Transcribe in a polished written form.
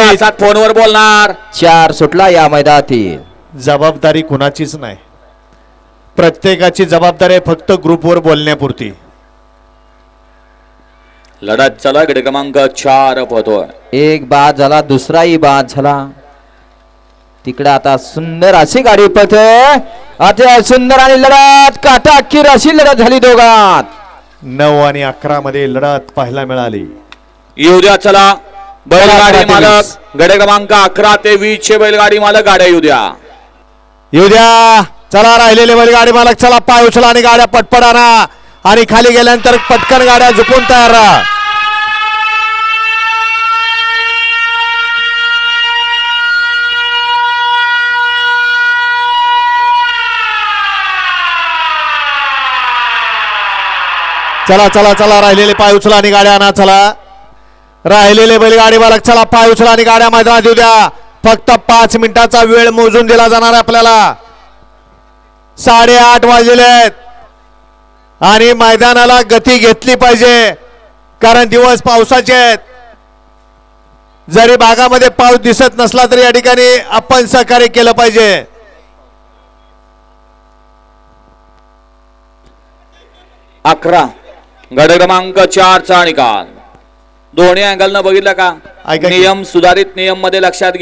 तासात फोनवर बोलणार. 4 सुटला या मैदानातील. जबाबदारी कुणाचीच नाही, प्रत्येकाची जबाबदारी आहे फक्त ग्रुपवर बोलण्यापुरती. लढत चला गट क्रमांक 4 पोहतोय. एक बाद झाला, दुसराही बाद झाला. तिकडे आता सुंदर अशी गाडी पळते, अतिशय सुंदर आणि लढत काटाकीर अशी लढत झाली दोघात. 9 आणि 11 मध्ये लढत पाहायला मिळाली. येऊ द्या चला बैलगाडी 11 ते मालक 20. गट क्रमांक 11 ते 20 चे बैलगाडी मालक गाड्या येऊ द्या. येऊ द्या चला, राहिलेले बैलगाडी मालक चला, पाय उचला आणि गाड्या पटपट आणा आणि खाली गेल्यानंतर पटकन गाड्या झुकून तयार राहा. चला चला चला, राहिलेले पाय उचला आणि गाड्या आणा. चला, राहिलेले बैलगाडी मालक चला, पाय उचला आणि गाड्या मैदानात येऊ द्या. फक्त 5 मिनिटाचा वेळ मोजून दिला जाणार आहे आपल्याला. 8:30 वाजलेले आहेत आणि मैदानाला गती घेतली पाहिजे, कारण दिवस पावसाचे आहेत. जरी भागामध्ये पाऊस दिसत नसला तरी या ठिकाणी आपण सहकार्य केलं पाहिजे. अकरा गट क्रमांक 4 चा निकाल. दोन्ही अँगल न बघितलं का? ऐका की. नियम सुधारित नियम मध्ये लक्षात घ्या.